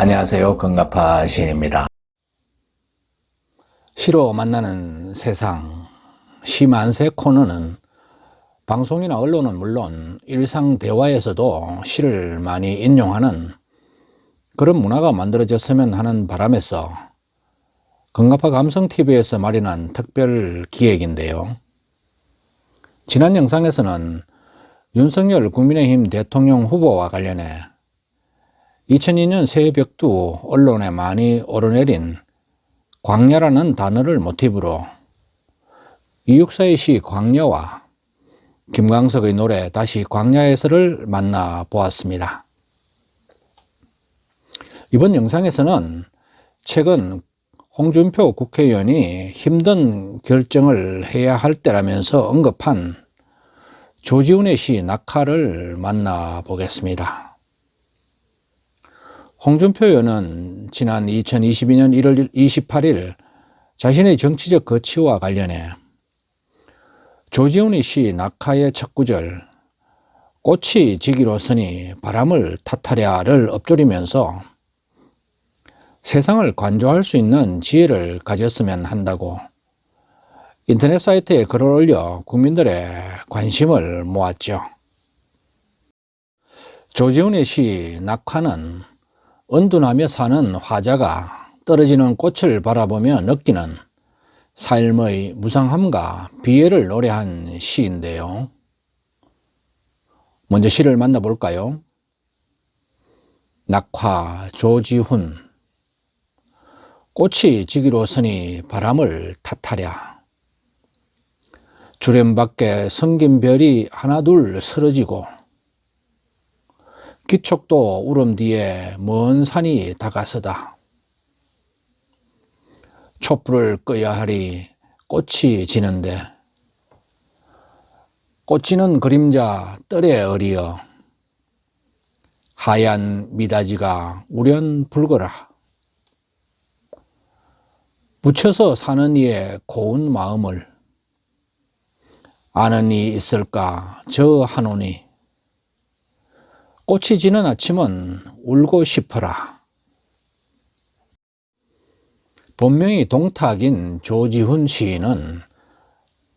안녕하세요. 건가파 시인입니다. 시로 만나는 세상, 시 만세 코너는 방송이나 언론은 물론 일상 대화에서도 시를 많이 인용하는 그런 문화가 만들어졌으면 하는 바람에서 건가파 감성TV에서 마련한 특별 기획인데요. 지난 영상에서는 윤석열 국민의힘 대통령 후보와 관련해 2002년 새해 벽두 언론에 많이 오르내린 광야라는 단어를 모티브로 이육사의 시 광야와 김광석의 노래 다시 광야에서를 만나보았습니다. 이번 영상에서는 최근 홍준표 국회의원이 힘든 결정을 해야 할 때라면서 언급한 조지훈의 시 낙하를 만나보겠습니다. 홍준표 의원은 지난 2022년 1월 28일 자신의 정치적 거취와 관련해 조지훈의 시 낙하의 첫 구절 꽃이 지기로서니 바람을 탓하랴를 엎조리면서 세상을 관조할 수 있는 지혜를 가졌으면 한다고 인터넷 사이트에 글을 올려 국민들의 관심을 모았죠. 조지훈의 시 낙하는 은둔하며 사는 화자가 떨어지는 꽃을 바라보며 느끼는 삶의 무상함과 비애를 노래한 시인데요. 먼저 시를 만나볼까요? 낙화 조지훈. 꽃이 지기로서니 바람을 탓하랴. 주렘 밖에 성긴 별이 하나둘 쓰러지고 기척도 울음 뒤에 먼 산이 다가서다. 촛불을 꺼야 하리 꽃이 지는데 꽃지는 그림자 뜰에 어리어 하얀 미닫이가 우련 붉어라. 묻혀서 사는 이의 고운 마음을 아는 이 있을까 저 하노니 꽃이 지는 아침은 울고 싶어라. 본명이 동탁인 조지훈 시인은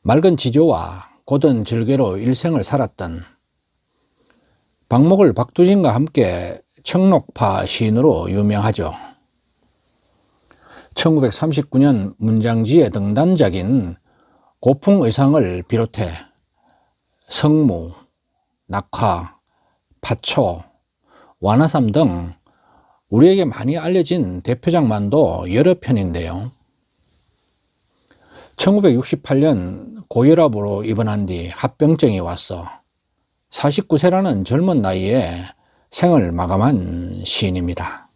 맑은 지조와 고든 절개로 일생을 살았던 박목을 박두진과 함께 청록파 시인으로 유명하죠. 1939년 문장지의 등단작인 고풍의상을 비롯해 성무, 낙화, 파초, 완화삼 등 우리에게 많이 알려진 대표작만도 여러 편인데요. 1968년 고혈압으로 입원한 뒤 합병증이 왔어 49세라는 젊은 나이에 생을 마감한 시인입니다.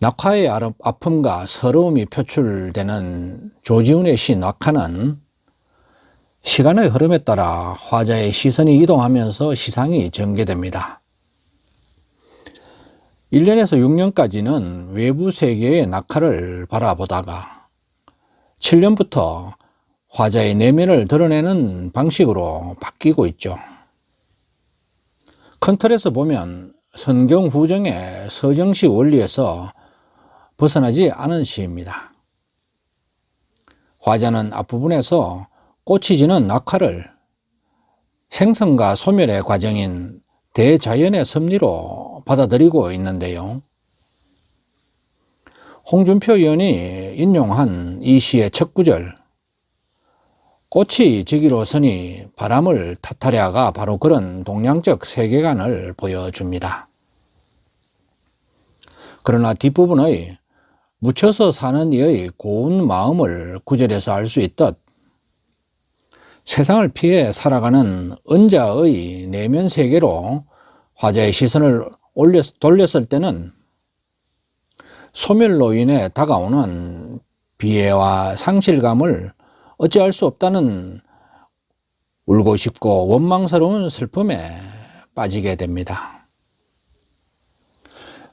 낙화의 아픔과 서러움이 표출되는 조지훈의 시 낙하는 시간의 흐름에 따라 화자의 시선이 이동하면서 시상이 전개됩니다. 1년에서 6년까지는 외부 세계의 낙하를 바라보다가 7년부터 화자의 내면을 드러내는 방식으로 바뀌고 있죠. 큰 틀에서 보면 선경후정의 서정식 원리에서 벗어나지 않은 시입니다. 화자는 앞부분에서 꽃이 지는 낙하를 생성과 소멸의 과정인 대자연의 섭리로 받아들이고 있는데요. 홍준표 의원이 인용한 이 시의 첫 구절 꽃이 지기로서니 바람을 탓하랴가 바로 그런 동양적 세계관을 보여줍니다. 그러나 뒷부분의 묻혀서 사는 이의 고운 마음을 구절에서 알 수 있듯 세상을 피해 살아가는 은자의 내면 세계로 화자의 시선을 돌렸을 때는 소멸로 인해 다가오는 비애와 상실감을 어찌할 수 없다는 울고 싶고 원망스러운 슬픔에 빠지게 됩니다.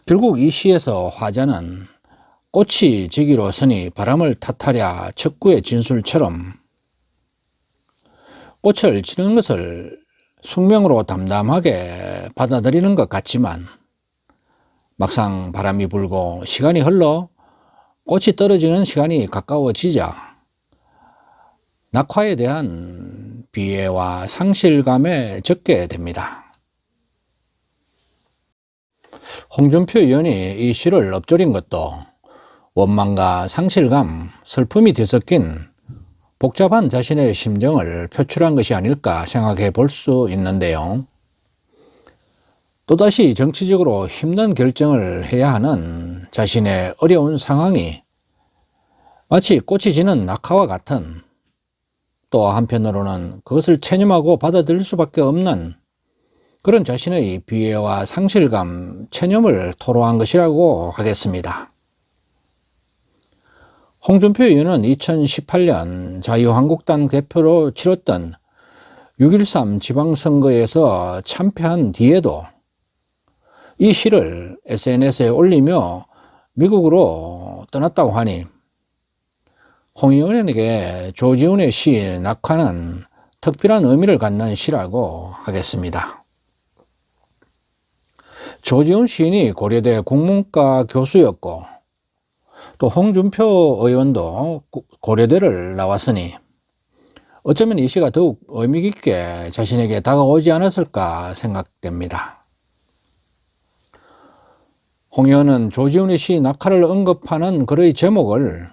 결국 이 시에서 화자는 꽃이 지기로서니 바람을 탓하랴 척구의 진술처럼 꽃을 치는 것을 숙명으로 담담하게 받아들이는 것 같지만 막상 바람이 불고 시간이 흘러 꽃이 떨어지는 시간이 가까워지자 낙화에 대한 비애와 상실감에 젖게 됩니다. 홍준표 의원이 이 시를 읊조린 것도 원망과 상실감, 슬픔이 뒤섞인 복잡한 자신의 심정을 표출한 것이 아닐까 생각해 볼 수 있는데요. 또다시 정치적으로 힘든 결정을 해야 하는 자신의 어려운 상황이 마치 꽃이 지는 낙화와 같은, 또 한편으로는 그것을 체념하고 받아들일 수밖에 없는 그런 자신의 비애와 상실감, 체념을 토로한 것이라고 하겠습니다. 홍준표 의원은 2018년 자유한국당 대표로 치렀던 6.13 지방선거에서 참패한 뒤에도 이 시를 SNS에 올리며 미국으로 떠났다고 하니 홍 의원에게 조지훈의 시 낙화는 특별한 의미를 갖는 시라고 하겠습니다. 조지훈 시인이 고려대 국문과 교수였고 또 홍준표 의원도 고려대를 나왔으니 어쩌면 이 시가 더욱 의미 깊게 자신에게 다가오지 않았을까 생각됩니다. 홍 의원은 조지훈의 시 낙화를 언급하는 글의 제목을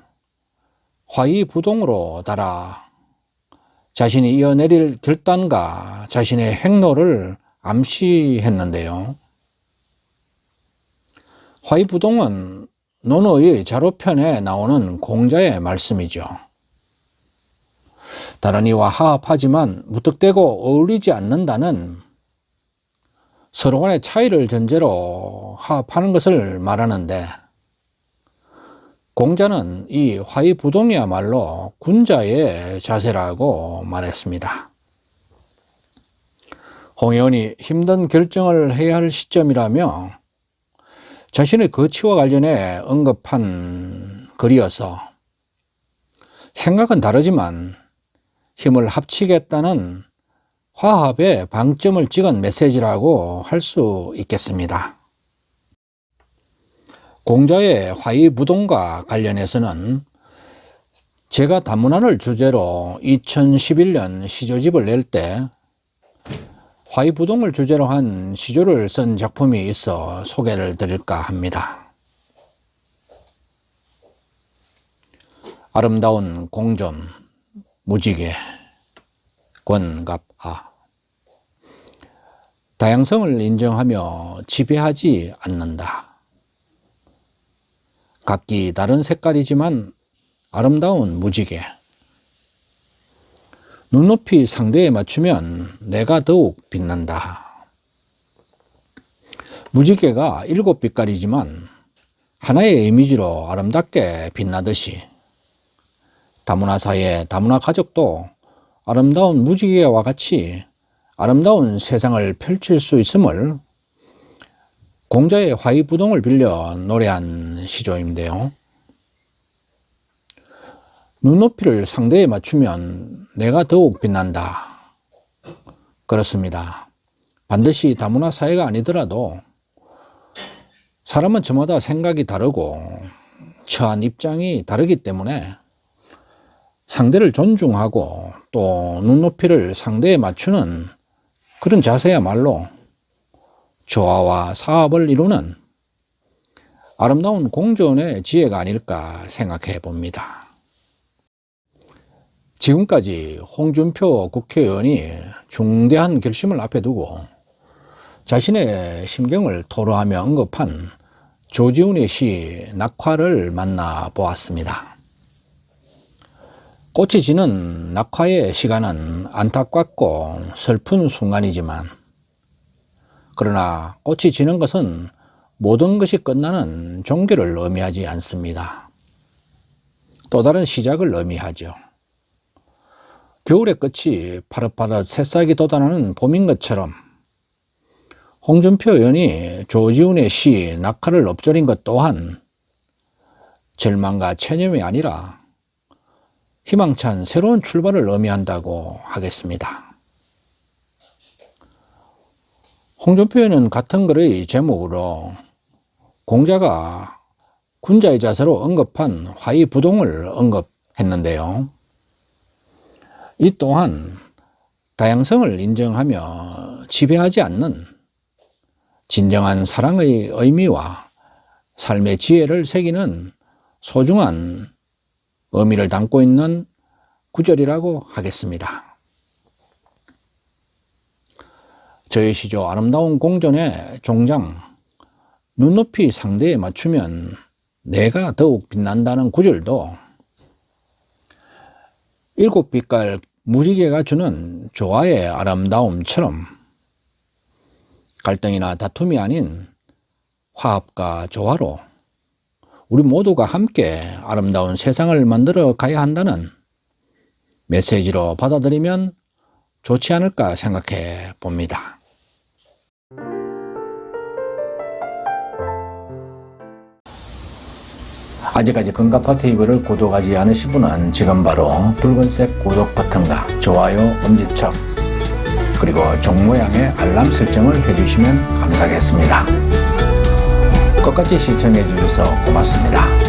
화이부동으로 달아 자신이 이어내릴 결단과 자신의 행로를 암시했는데요. 화이부동은 논어의 자로편에 나오는 공자의 말씀이죠. 다른 이와 화합하지만 무턱대고 어울리지 않는다는 서로 간의 차이를 전제로 화합하는 것을 말하는데, 공자는 이 화이부동이야말로 군자의 자세라고 말했습니다. 홍 의원이 힘든 결정을 해야 할 시점이라며 자신의 거취와 관련해 언급한 글이어서 생각은 다르지만 힘을 합치겠다는 화합의 방점을 찍은 메시지라고 할 수 있겠습니다. 공자의 화이부동과 관련해서는 제가 단문화를 주제로 2011년 시조집을 낼 때 화이부동을 주제로 한 시조를 쓴 작품이 있어 소개를 드릴까 합니다. 아름다운 공존, 무지개, 권갑하. 다양성을 인정하며 지배하지 않는다. 각기 다른 색깔이지만 아름다운 무지개. 눈높이 상대에 맞추면 내가 더욱 빛난다. 무지개가 7빛깔이지만 하나의 이미지로 아름답게 빛나듯이 다문화사회, 다문화 가족도 아름다운 무지개와 같이 아름다운 세상을 펼칠 수 있음을 공자의 화이부동을 빌려 노래한 시조인데요. 눈높이를 상대에 맞추면 내가 더욱 빛난다. 그렇습니다. 반드시 다문화 사회가 아니더라도 사람은 저마다 생각이 다르고 처한 입장이 다르기 때문에 상대를 존중하고 또 눈높이를 상대에 맞추는 그런 자세야말로 조화와 사합을 이루는 아름다운 공존의 지혜가 아닐까 생각해 봅니다. 지금까지 홍준표 국회의원이 중대한 결심을 앞에 두고 자신의 심경을 토로하며 언급한 조지훈의 시 낙화를 만나보았습니다. 꽃이 지는 낙화의 시간은 안타깝고 슬픈 순간이지만, 그러나 꽃이 지는 것은 모든 것이 끝나는 종결을 의미하지 않습니다. 또 다른 시작을 의미하죠. 겨울의 끝이 파릇파릇 새싹이 돋아나는 봄인 것처럼 홍준표 의원이 조지훈의 시 낙화를 읊조린 것 또한 절망과 체념이 아니라 희망찬 새로운 출발을 의미한다고 하겠습니다. 홍준표 의원은 같은 글의 제목으로 공자가 군자의 자세로 언급한 화의부동을 언급했는데요. 이 또한 다양성을 인정하며 지배하지 않는 진정한 사랑의 의미와 삶의 지혜를 새기는 소중한 의미를 담고 있는 구절이라고 하겠습니다. 저의 시조 아름다운 공전의 종장 눈높이 상대에 맞추면 내가 더욱 빛난다는 구절도 일곱 빛깔 무지개가 주는 조화의 아름다움처럼 갈등이나 다툼이 아닌 화합과 조화로 우리 모두가 함께 아름다운 세상을 만들어 가야 한다는 메시지로 받아들이면 좋지 않을까 생각해 봅니다. 아직까지 금가파 TV를 구독하지 않으신 분은 지금 바로 붉은색 구독 버튼과 좋아요 엄지척 그리고 종 모양의 알람 설정을 해주시면 감사하겠습니다. 끝까지 시청해 주셔서 고맙습니다.